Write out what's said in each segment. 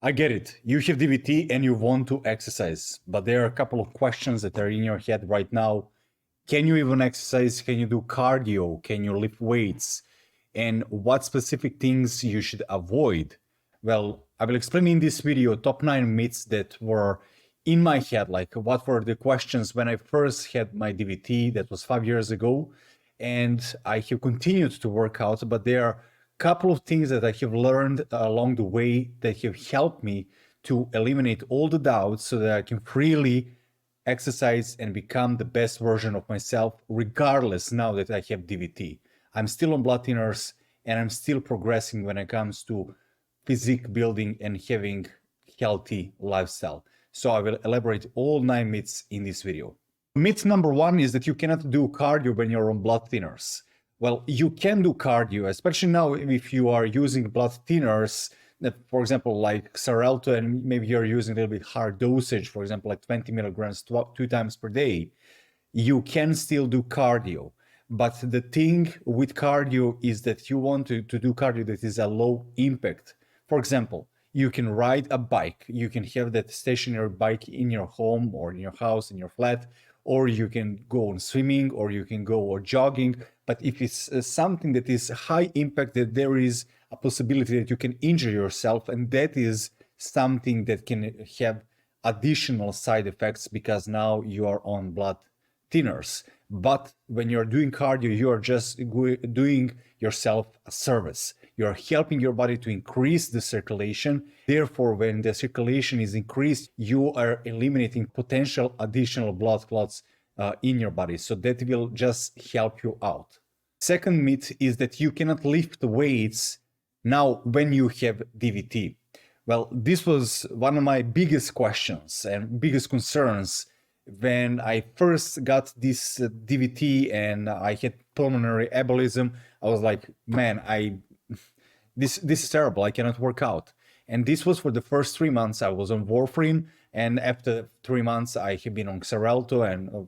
I get it. You have DVT and you want to exercise, but there are a couple of questions that are in your head right now. Can you even exercise? Can you do cardio? Can you lift weights? And what specific things you should avoid? Well, I will explain in this video top 9 myths that were in my head, like what were the questions when I first had my DVT, that was 5 years ago. And I have continued to work out, but there are a couple of things that I have learned along the way that have helped me to eliminate all the doubts so that I can freely exercise and become the best version of myself, regardless now that I have DVT. I'm still on blood thinners and I'm still progressing when it comes to physique building and having healthy lifestyle. So I will elaborate all 9 myths in this video. Myth number 1 is that you cannot do cardio when you're on blood thinners. Well, you can do cardio, especially now if you are using blood thinners, for example, like Xarelto, and maybe you're using a little bit higher dosage, for example, like 20 milligrams 2 times per day. You can still do cardio. But the thing with cardio is that you want to do cardio that is a low impact. For example, you can ride a bike. You can have that stationary bike in your home or in your house, in your flat, or you can go on swimming, or you can go jogging. But if it's something that is high impact, that there is a possibility that you can injure yourself, and that is something that can have additional side effects because now you are on blood thinners. But when you're doing cardio, you are just doing yourself a service. You're helping your body to increase the circulation. Therefore, when the circulation is increased, you are eliminating potential additional blood clots in your body. So that will just help you out. Second myth is that you cannot lift weights now when you have DVT. Well, this was one of my biggest questions and biggest concerns when I first got this DVT and I had pulmonary embolism. I was like, man, this is terrible. I cannot work out. And this was for the first 3 months. I was on warfarin, and after 3 months, I have been on Xarelto, and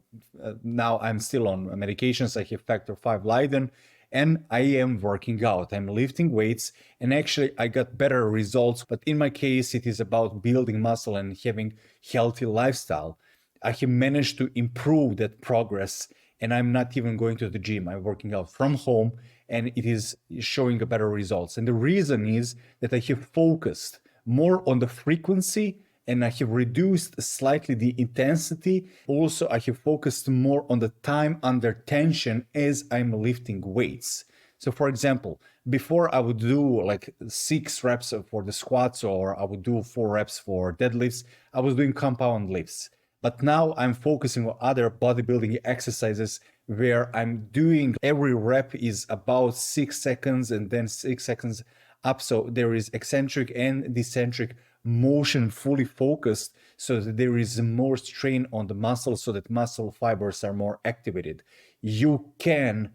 now I'm still on medications. I have factor 5 Leiden, and I am working out. I'm lifting weights, and actually I got better results. But in my case, it is about building muscle and having healthy lifestyle. I have managed to improve that progress, and I'm not even going to the gym. I'm working out from home, and it is showing better results. And the reason is that I have focused more on the frequency, and I have reduced slightly the intensity. Also, I have focused more on the time under tension as I'm lifting weights. So for example, before I would do like 6 reps for the squats, or I would do 4 reps for deadlifts, I was doing compound lifts. But now I'm focusing on other bodybuilding exercises where I'm doing every rep is about 6 seconds and then 6 seconds up. So there is eccentric and decentric motion fully focused, so that there is more strain on the muscle, so that muscle fibers are more activated. You can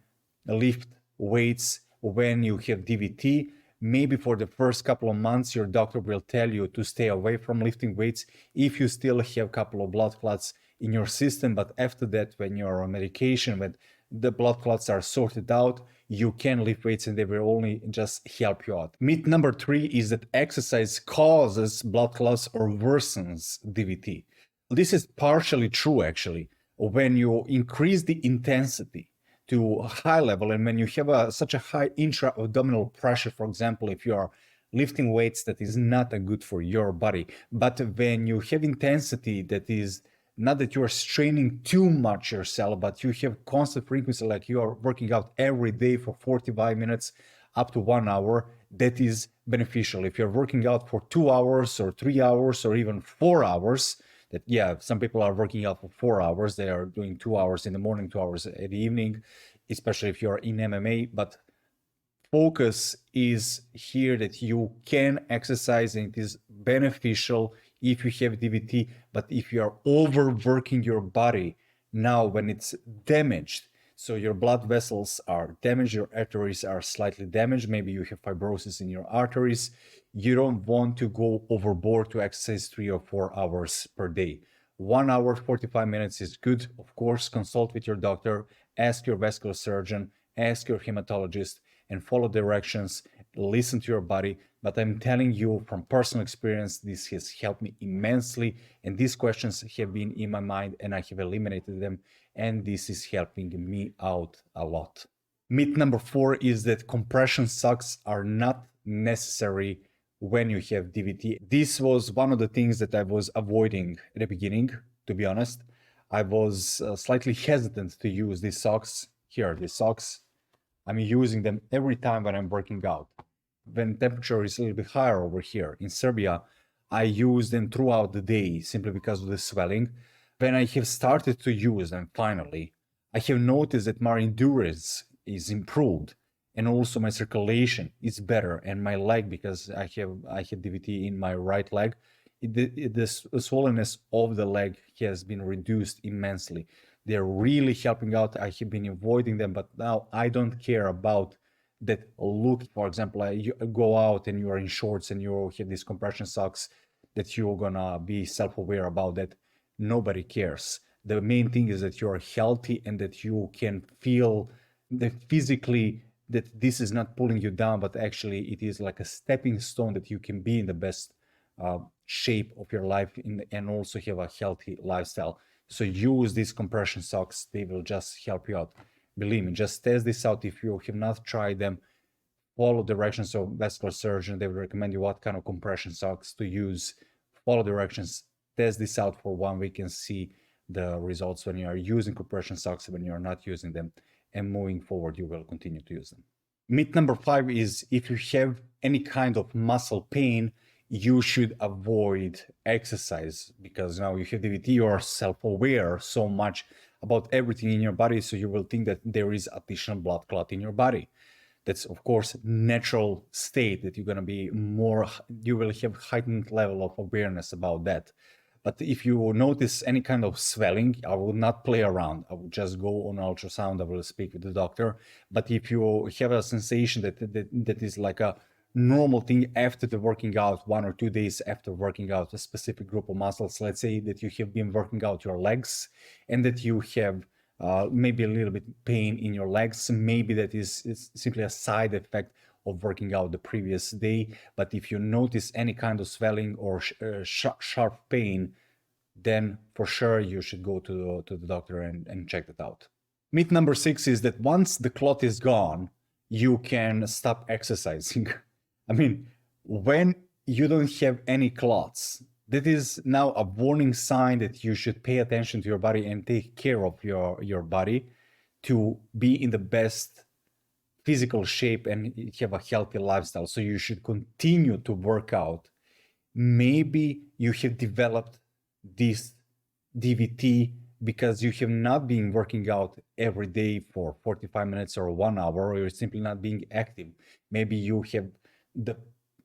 lift weights when you have DVT. Maybe for the first couple of months, your doctor will tell you to stay away from lifting weights if you still have a couple of blood clots in your system. But after that, when you're on medication, when the blood clots are sorted out, you can lift weights and they will only just help you out. Myth number 3 is that exercise causes blood clots or worsens DVT. This is partially true, actually. When you increase the intensity to a high level, and when you have such a high intra-abdominal pressure, for example, if you are lifting weights that is not good for your body, but when you have intensity that is not that you are straining too much yourself, but you have constant frequency, like you are working out every day for 45 minutes up to 1 hour, that is beneficial. If you're working out for 2 hours or 3 hours or even 4 hours, that, yeah, some people are working out for 4 hours. They are doing 2 hours in the morning, 2 hours in the evening, especially if you're in MMA. But focus is here that you can exercise and it is beneficial if you have DVT. But if you are overworking your body now when it's damaged, so your blood vessels are damaged, your arteries are slightly damaged, maybe you have fibrosis in your arteries, you don't want to go overboard to exercise 3 or 4 hours per day. 1 hour, 45 minutes is good. Of course, consult with your doctor, ask your vascular surgeon, ask your hematologist, and follow directions, listen to your body. but I'm telling you from personal experience, this has helped me immensely. And these questions have been in my mind and I have eliminated them. And this is helping me out a lot. Myth number 4 is that compression socks are not necessary when you have DVT. This was one of the things that I was avoiding at the beginning, to be honest. I was slightly hesitant to use these socks. Here, these socks. I'm using them every time when I'm working out. When temperature is a little bit higher over here in Serbia, I use them throughout the day simply because of the swelling. When I have started to use them finally, I have noticed that my endurance is improved and also my circulation is better, and my leg, because I had DVT in my right leg, the swollenness of the leg has been reduced immensely. They're really helping out. I have been avoiding them, but now I don't care about that look. For example, you go out and you are in shorts and you have these compression socks, that you're gonna be self-aware about that. Nobody cares. The main thing is that you're healthy and that you can feel that physically that this is not pulling you down, but actually it is like a stepping stone that you can be in the best shape of your life and also have a healthy lifestyle. So use these compression socks. They will just help you out. Believe me, just test this out. If you have not tried them, follow directions of vascular surgeon. They will recommend you what kind of compression socks to use. Follow directions, test this out for 1 week and see the results when you are using compression socks, when you are not using them. And moving forward, you will continue to use them. Myth number 5 is if you have any kind of muscle pain, you should avoid exercise, because now you have DVT, you are self-aware so much about everything in your body, so you will think that there is additional blood clot in your body. That's of course natural state that you're going to be more, you will have heightened level of awareness about that. But if you notice any kind of swelling, I will not play around. I will just go on ultrasound. I will speak with the doctor. But if you have a sensation that is like a normal thing after the working out, 1 or 2 days after working out a specific group of muscles, let's say that you have been working out your legs and that you have maybe a little bit pain in your legs, maybe that is simply a side effect of working out the previous day. But if you notice any kind of swelling or sharp pain, then for sure you should go to the doctor and check that out. Myth number 6 is that once the clot is gone, you can stop exercising. I mean, when you don't have any clots, that is now a warning sign that you should pay attention to your body and take care of your body to be in the best physical shape and have a healthy lifestyle. So you should continue to work out. Maybe you have developed this DVT because you have not been working out every day for 45 minutes or 1 hour, or you're simply not being active. Maybe you have the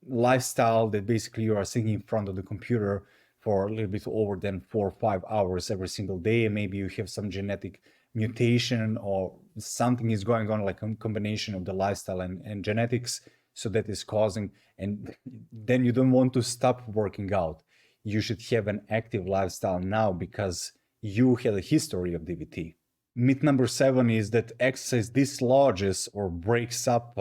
lifestyle that basically you are sitting in front of the computer for a little bit over than 4 or 5 hours every single day. And maybe you have some genetic mutation or something is going on, like a combination of the lifestyle and genetics. So that is causing, and then you don't want to stop working out. You should have an active lifestyle now because you had a history of DVT. Myth number 7 is that exercise dislodges or breaks up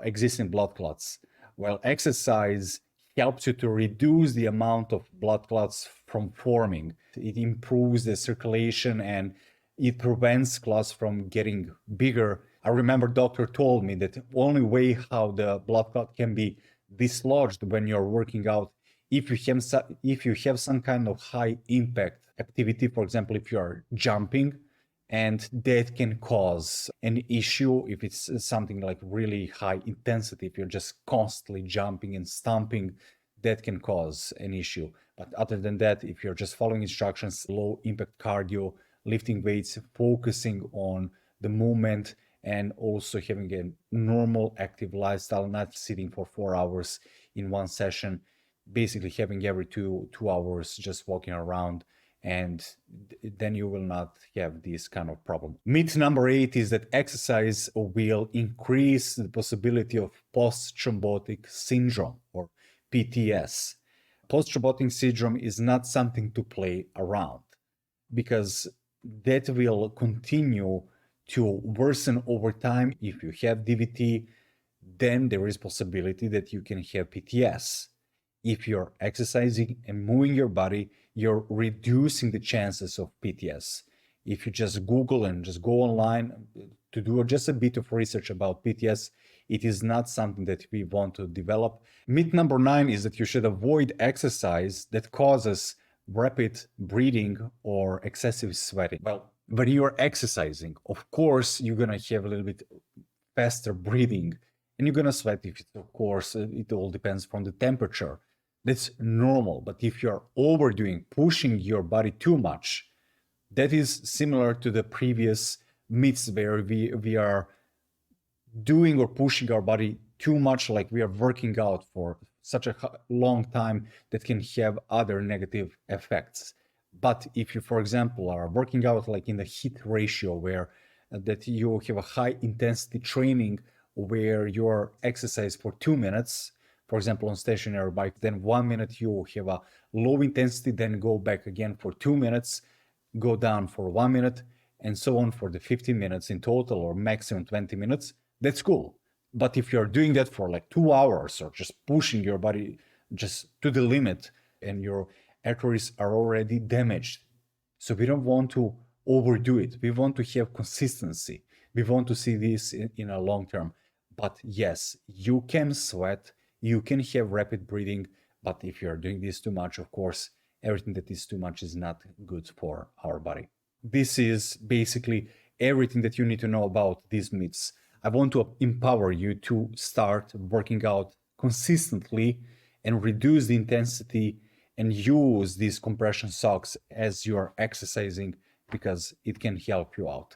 existing blood clots. Well, exercise helps you to reduce the amount of blood clots from forming. It improves the circulation and it prevents clots from getting bigger. I remember doctor told me that the only way how the blood clot can be dislodged when you're working out, if you have some kind of high impact activity, for example, if you are jumping, and that can cause an issue if it's something like really high intensity. If you're just constantly jumping and stomping, that can cause an issue. But other than that, if you're just following instructions, low impact cardio, lifting weights, focusing on the movement, and also having a normal active lifestyle, not sitting for 4 hours in one session, basically having every two hours just walking around, and then you will not have this kind of problem. Myth number 8 is that exercise will increase the possibility of post-thrombotic syndrome, or PTS. Post-thrombotic syndrome is not something to play around, because that will continue to worsen over time. If you have DVT, then there is possibility that you can have PTS. If you're exercising and moving your body, you're reducing the chances of PTS. If you just Google and just go online to do just a bit of research about PTS, it is not something that we want to develop. Myth number 9 is that you should avoid exercise that causes rapid breathing or excessive sweating. Well, when you're exercising, of course, you're going to have a little bit faster breathing and you're going to sweat. If it's, of course, it all depends from the temperature. That's normal. But if you're overdoing, pushing your body too much, that is similar to the previous myths where we are doing or pushing our body too much, like we are working out for such a long time, that can have other negative effects. But if you, for example, are working out like in the HIIT ratio, where that you have a high intensity training where you're exercise for 2 minutes, for example, on stationary bike, then 1 minute you have a low intensity, then go back again for 2 minutes, go down for 1 minute, and so on for the 15 minutes in total, or maximum 20 minutes, that's cool. But if you're doing that for like 2 hours or just pushing your body just to the limit and your arteries are already damaged, so we don't want to overdo it. We want to have consistency. We want to see this in a long term. But yes, you can sweat, you can have rapid breathing, but if you're doing this too much, of course, everything that is too much is not good for our body. This is basically everything that you need to know about these myths. I want to empower you to start working out consistently and reduce the intensity and use these compression socks as you're exercising, because it can help you out.